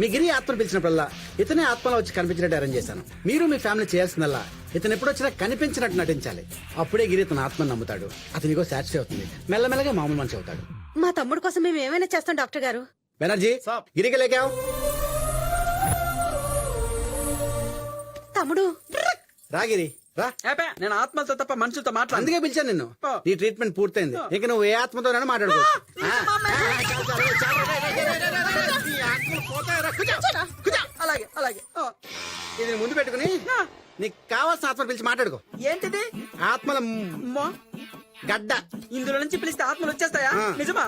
మీ గిరి ఆత్మను పిలిచినప్పుడల్లా ఇతనే ఆత్మలో వచ్చి కనిపించినట్టు అరేంజ్ చేశాను. మీరు మీ ఫ్యామిలీ చేయాల్సిందల్లా ఇతను ఎప్పుడు వచ్చినా కనిపించినట్టు నటించాలి. అప్పుడే గిరి తన ఆత్మను నమ్ముతాడు, అతనికో సాటిస్ఫై అవుతుంది, మెల్లమెల్లగా మామూలు మనిషి అవుతాడు. మా తమ్ముడు కోసం మేము ఏమైనా చేస్తాం డాక్టర్ గారు. బెనర్జీ గిరికి లేకావు. తమ్ముడు రా గిరి రా. నేను ఆత్మలతో తప్ప మనుషులతో మాట్లాడు. అందుకే పిలిచాను నిన్ను. నీ ట్రీట్మెంట్ పూర్తయింది, ఇక నువ్వు ఏ ఆత్మతోనైనా మాట్లాడుకోవచ్చు. అలాగే అలాగే. ఇది ముందు పెట్టుకుని నీకు కావాల్సిన ఆత్మ పిలిచి మాట్లాడుకో. ఏంటిది? ఆత్మల గడ్డ. ఇందులో నుంచి పిలిస్తే ఆత్మలు వచ్చేస్తాయా? నిజమా?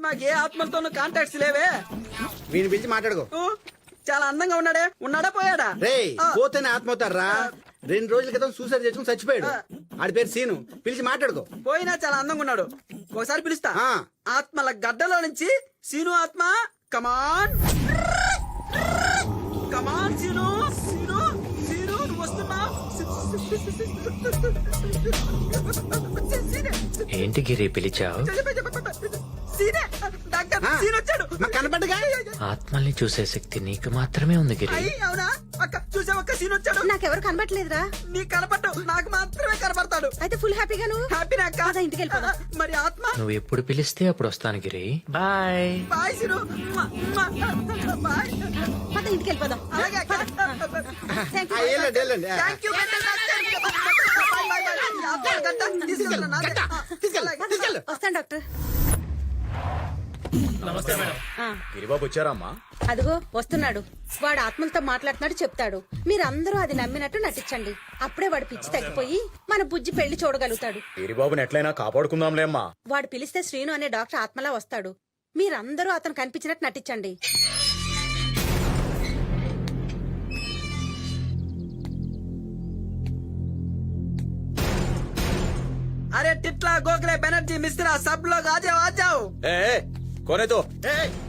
నాకు ఏ ఆత్మలతోనూ కాంటాక్ట్స్ లేవే. వీని పిలిచి మాట్లాడుకో. చాలా అందంగా ఉన్నాడే. ఉన్నాడా పోయాడా? రే పోతేనే ఆత్మ అవుతారా? 2 రోజుల క్రితం సూసైడ్ చేసుకుని చచ్చిపోయాడు. ఆడి పేరు సీను. పిలిచి మాట్లాడుకో. పోయినా చాలా అందంగా ఉన్నాడు. ఒకసారి పిలుస్తా. ఆత్మల గడ్డలో నుంచి సీను ఆత్మ కమాన్ కమాన్ సీను సీను సీను నువ్వు వస్తున్నావు. ఏంటి గిరి పిలిచావు? కనపడగా ఆత్మల్ని చూసే శక్తి నీకు మాత్రమే ఉంది గిరి. అవునా అక్క? చూసే ఒక్క సీన్ వచ్చాడు. నాకెవరు కనబట్లేదురా. నీకు కనపడ్డు, నాకు మాత్రమే కనపడతాడు. అయితే ఫుల్ హ్యాపీగా నువ్వు హ్యాపీనా అక్క? ఇంటికి వెళ్ళిపోదా. మరి ఆత్మ? నువ్వు ఎప్పుడు పిలిస్తే అప్పుడు వస్తాను Giri. Bye bye Seenu. Bye. పద ఇంటికి వెళ్ళిపోదాం. అలాగే అక్క. వెళ్ళండి. Thank you. వస్తాను డాక్టర్. నమస్తే మేడం. గిరిబాబు వచ్చారమ్మా? అదిగో వస్తున్నాడు. వాడు ఆత్మలతో మాట్లాడుతున్నాడు చెప్తాడు. మీరందరూ అది నమ్మినట్టు నటించండి. అప్పుడే వాడు పిచ్చి తగ్గిపోయి మన బుజ్జి పెళ్లి చూడగలుగుతాడు. గిరిబాబుని ఎట్లయినా కాపాడుకుందాంలే అమ్మా. వాడు పిలిస్తే శ్రీను అనే డాక్టర్ ఆత్మలా వస్తాడు. మీరందరూ అతను కనిపించినట్టు నటించండి. अरे टिटला गोखले बनर्जी मिश्रा सब लोग आ जाओ आ जाओ. కోనే తో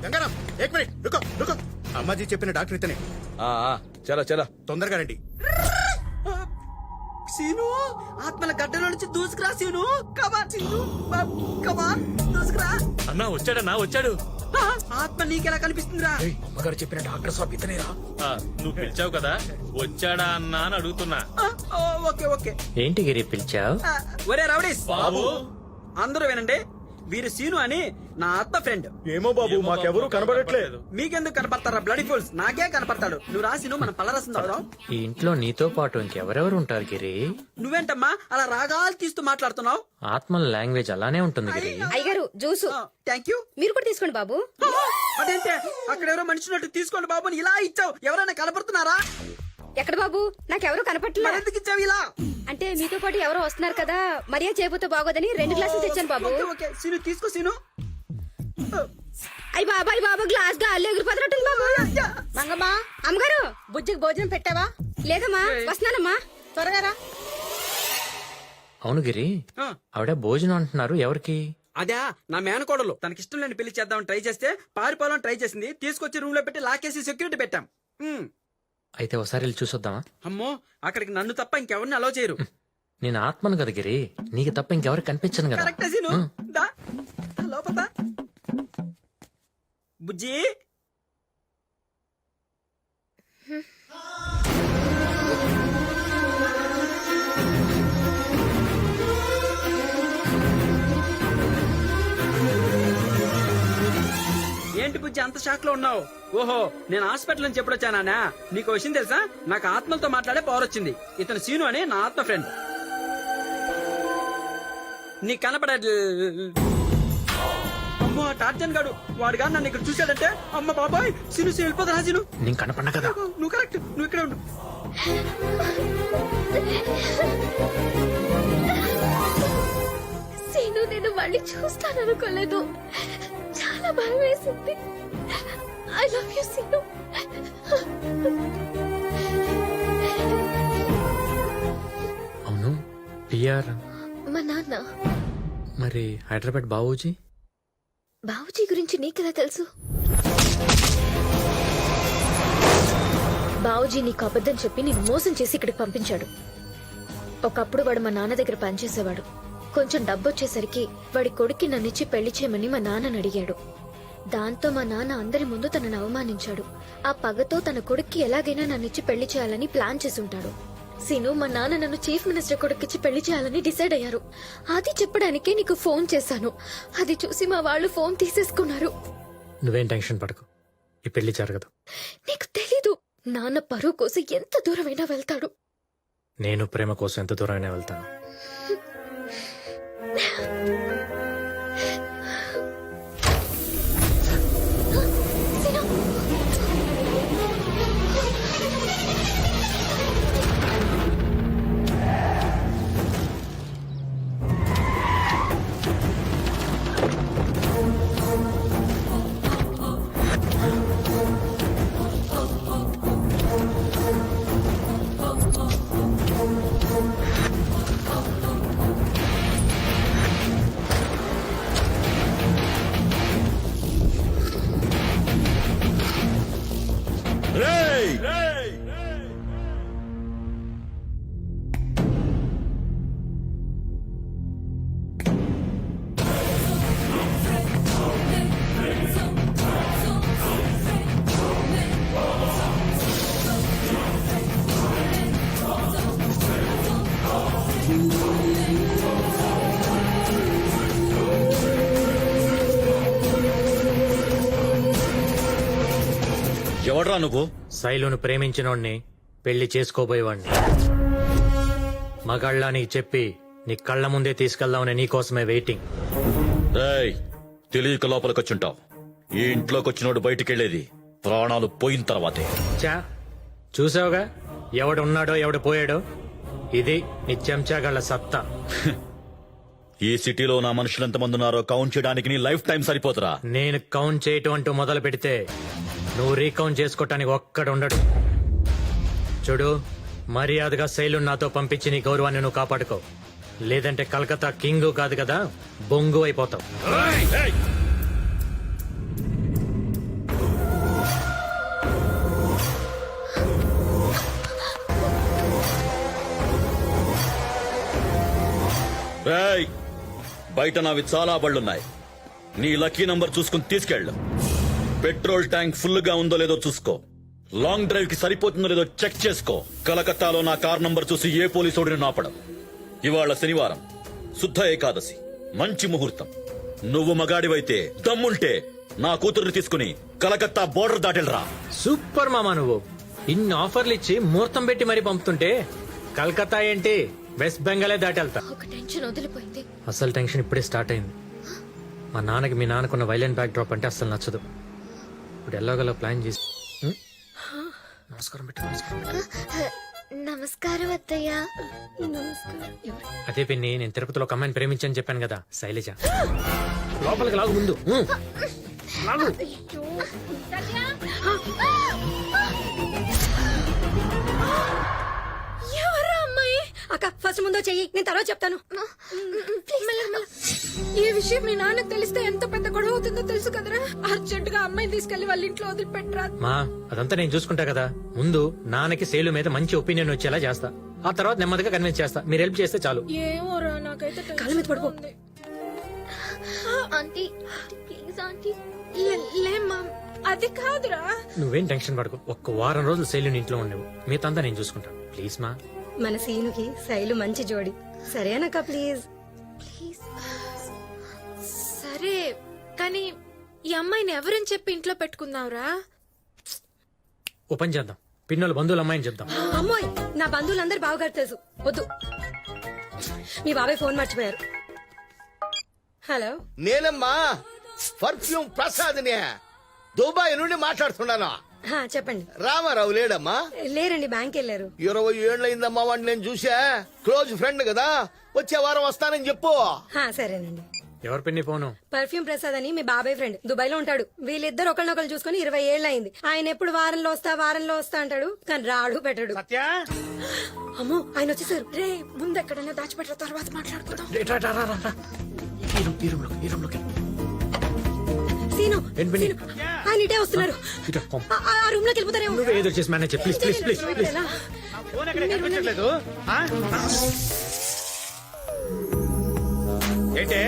గంగారాం ఏక్ మినిట్ రుకో రుకో. అమ్మాజీ చెప్పిన డాక్టర్ ఇతనే. చలో చలో తొందరగా రండి. సీను ఆత్మల గడ్డలో నుంచి దూసుకురా సీను. కమాన్ సీను కమాన్ దూసుకురా. అన్నా వచ్చాడన్నా వచ్చాడు. ఆత్మ నీకెలా కనిపిస్తుందిరా? అమ్మగారు చెప్పిన డాక్టర్ సాబ్ ఇతనేరా? నువ్వు పిలిచావు కదా వచ్చాడా అన్నా అని అడుగుతున్నా. Okay okay. ఏంటి గిరి పిలిచావు? ఒరే రౌడీస్ బాబు అందరూ వినండి. వీరు సీను అని నా ఆత్మ ఫ్రెండ్. ఏమో బాబు మాకెవరూ కనబడట్లేదు. మీకెందుకు కనపడతారా బ్లడీ ఫుల్స్? నాకే కనపడతాడు. నువ్వు రాసిను మన పళ్ళరసం తాగుదాం. ఈ ఇంట్లో నీతో పాటు ఇంకెవరెవరు ఉంటారు గిరి? నువ్వేంటమ్మా అలా రాగాలు తీస్తూ మాట్లాడుతున్నావు? ఆత్మల లాంగ్వేజ్ అలానే ఉంటుంది గిరి. అయ్యగారు జ్యూసు థ్యాంక్ యూ. మీరు కూడా తీసుకోండి బాబు. అదేంటే అక్కడ ఎవరో మనిషినట్టు తీసుకోండి బాబు అని ఇలా ఇచ్చావు. ఎవరైనా కనపడుతున్నారా? ఎక్కడ బాబు? నాకెవరూ కనపట్లేదు. ఎందుకు ఇచ్చావు ఇలా? అంటే మీతో పాటు ఎవరో వస్తున్నారు కదా, మర్యాద చేయబోతే బాగోదని 2 గ్లాసులు తెచ్చాను బాబు. ఓకే సీను తీసుకో సీను. అయ్యి బాబాయ్ బాబు గ్లాస్ గాలి ఎగిరిపోతున్నట్టుంది బాబు. మంగమ్మా అమ్మగారు బుజ్జికి భోజనం పెట్టావా? లేదమ్మా వస్తున్నానమ్మా త్వరగా రా. అవును గిరి, ఆవిడ భోజనం అంటున్నారు. ఎవరికి? అదే నా మేనకోడలు. తనకిష్టం లేని పెళ్లి చేద్దామని ట్రై చేస్తే పారిపోవాలని ట్రై చేసింది. తీసుకొచ్చి రూమ్ లో పెట్టి లాకేసి సెక్యూరిటీ పెట్టాం. అయితే ఒకసారి వెళ్ళి చూసొద్దామా? అమ్మో అక్కడికి నన్ను తప్ప ఇంకెవరిని అలో చేయరు. నేను ఆత్మను కదా గిరి, నీకు తప్ప ఇంకెవరికి కనిపించను కదా. Correct scene. దా లోపల దా. బుజ్జి ఏంటి బుజ్జి అంత షాక్ లో ఉన్నావు? ఓహో నేను హాస్పిటల్ నుంచి ఎప్పుడొచ్చానా? నీకు విషయం తెలుసా? నాకు ఆత్మలతో మాట్లాడే పవర్ వచ్చింది. ఇతను సీను అని నా ఆత్మ ఫ్రెండ్. నీ కనపడే అమ్మో టార్జన్ గాడు వాడుగా నన్ను ఇక్కడ చూశాడంటే అమ్మ బాబాయ్ సీను సీను వెళ్ళిపోతా. సీను నేను కనపడ్డా కదా. నువ్వు కరెక్ట్, నువ్వు ఇక్కడే ఉండు. సీను నేను మళ్ళీ చూస్తాననుకోలేదు. చాలా భయం వేసింది. I love you Seenu. అవును పిఆర్ మా నాన్న. మరి హైదరాబాద్ బావూజీ? బావూజీ గురించి నీకెలా తెలుసు? బావూజీ నీకు అబద్ధం చెప్పి నేను మోసం చేసి ఇక్కడికి పంపించాడు. ఒకప్పుడు వాడు మా నాన్న దగ్గర పనిచేసేవాడు. కొంచెం డబ్బు వచ్చేసరికి వాడి కొడుక్కి నన్నిచ్చి పెళ్లి చేయమని మా నాన్నని అడిగాడు. దాంతో మా నాన్న అందరి ముందు తనను అవమానించాడు. ఆ పగతో తన కొడుక్కి ఎలాగైనా నన్నిచ్చి పెళ్లి చేయాలని ప్లాన్ చేసుంటాడు. సీను, మా నాన్న నన్ను చీఫ్ మినిస్టర్ కొడుకిచ్చి పెళ్లి చేయాలని డిసైడ్ అయ్యారు. అది చెప్పడానికే నీకు ఫోన్ చేశాను. అది చూసి మా వాళ్ళు ఫోన్ తీసేసుకున్నారు. నువ్వేం టెన్షన్ పడకు, ఈ పెళ్లి జరగదు. నీకు తెలీదు, నాన్న పరువు కోసం ఎంత దూరమైనా వెళ్తాడు. నేను ప్రేమ కోసం ఎంత దూరమైనా వెళ్తాను. సీను, రేయ్ ఎవడ్రా నువ్వు? శైలును ప్రేమించినోడ్ని, పెళ్లి చేసుకోబోయేవాడిని. మగాళ్ళ నీకు చెప్పి నీ కళ్ళ ముందే తీసుకెళ్దామని నీకోసమే వెయిటింగ్. రేయ్, తెలియక లోపలికొచ్చుంటావు. ఈ ఇంట్లోకి వచ్చినోడు బయటికెళ్లేది ప్రాణాలు పోయిన తర్వాతే. చా, చూసావుగా ఎవడున్నాడో ఎవడు పోయాడో. ఇది నీ చెంచాగళ్ళ సత్తా. ఈ సిటీలో నా మనుషులు ఎంతమంది ఉన్నారో కౌంట్ చేయడానికి నీ లైఫ్ టైం సరిపోతురా. నేను కౌంట్ చేయటం అంటూ మొదలు పెడితే నువ్వు రీకౌంట్ చేసుకోవటానికి ఒక్కడుండడు. చూడు, మర్యాదగా శైలు నాతో పంపించి నీ గౌరవాన్ని నువ్వు కాపాడుకో. లేదంటే కలకత్తా కింగ్ కాదు కదా, బొంగు అయిపోతావు. రేయ్, బయట నావి చాలా బళ్ళున్నాయి. నీ లక్కీ నంబర్ చూసుకుని తీసుకెళ్ళు. పెట్రోల్ ట్యాంక్ ఫుల్ గా ఉందో లేదో చూసుకో. లాంగ్ డ్రైవ్ కి సరిపోతుందో లేదో చెక్ చేసుకో. కలకత్తాలో నా కార్ నంబర్ చూసి ఏ పోలీసోడిని నాపడం. ఇవాళ శనివారం, శుద్ధ ఏకాదశి, మంచి ముహూర్తం. నువ్వు మగాడివైతే దమ్ముంటే నా కూతుర్ని తీసుకుని కలకత్తా బోర్డర్ దాటెళ్ళరా. సూపర్ మామా, నువ్వు ఇన్ని ఆఫర్లు ఇచ్చి ముహూర్తం పెట్టి మరీ పంపుతుంటే కలకత్తా ఏంటి, వెస్ట్ బెంగాలే దాటెళ్తా. ఒక టెన్షన్ వదిలిపోయింది. అసలు టెన్షన్ ఇప్పుడే స్టార్ట్ అయింది. మా నాన్నకి మీ నాన్నకున్న వైలెంట్ బ్యాక్ డ్రాప్ అంటే అసలు నచ్చదు. ఇప్పుడు ఎలాగోలా ప్లాన్ చేసి నమస్కారం పెట్టు, నమస్కారం పెట్టు. నమస్కారం అత్తయ్య. నమస్కారం. అదే పిన్ని, నేను తిరుపతిలో ఒక అమ్మాయిని ప్రేమించని చెప్పాను కదా, శైలజ. లోపలికి లాగు ముందు. లాగు. ఎవరా అమ్మాయి? అక్క ఫస్ట్ ముందో చెయ్యి, నేను తర్వాత చెప్తాను. ఈ విషయం మీ నాన్నకు తెలిస్తే ఎంత పెద్ద గొడవ అవుతుందో తెలుసు కదరా. అర్జెంట్ గా అమ్మాయిని తీసుకెళ్లి వాళ్ళ ఇంట్లో వదిలిపెట్టరా. మా, అదంతా నేను చూసుకుంటా కదా. ముందు నాన్నకి శైలు మీద మంచి ఒపీనియన్ వచ్చేలా చేస్తా. ఆ తర్వాత నెమ్మదిగా కన్విన్స్ చేస్తా. మీరు హెల్ప్ చేస్తే చాలు. ఏమోరా, నాకైతే కాళ్ళ మీద పడిపో. Aunty, please aunty. లేమ్మా, అది కాదురా. నువ్వేం టెన్షన్ పడకు. ఒక్క వారం రోజులు శైలుని ఇంట్లో ఉండేవు, మిగతా నేను చూసుకుంటాను. ప్లీజ్ మా. మన సీనుకి శైలు మంచి జోడి, సరేనక్క ప్లీజ్. ప్లీజ్. సరే, కానీ ఈ అమ్మాయిని ఎవరని చెప్పి ఇంట్లో పెట్టుకున్నావురా? ఓ పని చేద్దాం, పిన్నోళ్ళ బంధువుల అమ్మాయిని చెప్దాం. అమ్మోయ్, నా బంధువులందరూ బావగారు తెలుసు, వద్దు. మీ బాబాయ్ ఫోన్ మర్చిపోయారు. హలో, నేనమ్మా పర్ఫ్యూమ్ ప్రసాద్ని దుబాయ్ నుండి మాట్లాడుతున్నాను. చెప్పండి. రామారావు లేడమ్మా? లేరండి, బ్యాంక్ వెళ్ళారు. 20 ఏళ్ళయిందమ్మా వాడిని నేను చూసా. క్లోజ్ ఫ్రెండ్ కదా, వచ్చే వారం వస్తానని చెప్పు. సరేనండి. ఎవరు పిన్ని ఫోను? పర్ఫ్యూమ్ ప్రసాద్ అని మీ బాబాయ్ ఫ్రెండ్, దుబాయ్ లో ఉంటాడు. వీళ్ళిద్దరు ఒకరినొకరు చూసుకుని 20 ఏళ్ళు అయింది. ఆయన ఎప్పుడు వారంలో వస్తా అంటాడు, కానీ రాడు పెట్టడు. అమ్మో, ఆయన వచ్చేసారు. రే, ముందు ఎక్కడైనా దాచిపెట్టిన తర్వాత మాట్లాడుకుందాం. సీను, ఏంటి పిన్ని? సీను, ఆయన ఇటే వస్తున్నారు. ఆ రూమ్ లోకి వెళ్ళిపోతారేమో. నువ్వే ఏదో చేసి manage please please please please. ఎలా? ఏంటే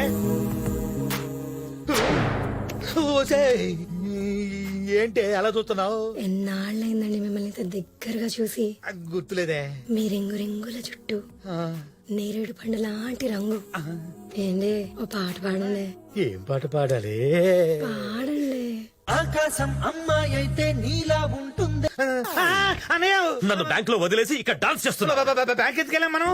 ఓసే ఏంటి అలా చూస్తున్నావు? ఎన్నాళ్ళైందండి మిమ్మల్ని ఇంత దగ్గరగా చూసి. గుర్తులేదే. మీ రింగు రింగుల జుట్టు, నేరేడు పండు లాంటి రంగు. ఏంటి ఓ పాట పాడండి. ఏం పాట పాడాలి? పాడండి. ఆకాశం అమ్మాయి అయితే నీలా ఉంటుంది. అన్నయ్య నన్ను బ్యాంక్ లో వదిలేసి ఇక్కడ డాన్స్ చేస్తున్నా. బ్యాంక్ ఎత్తుకెళ్ళాం మనం.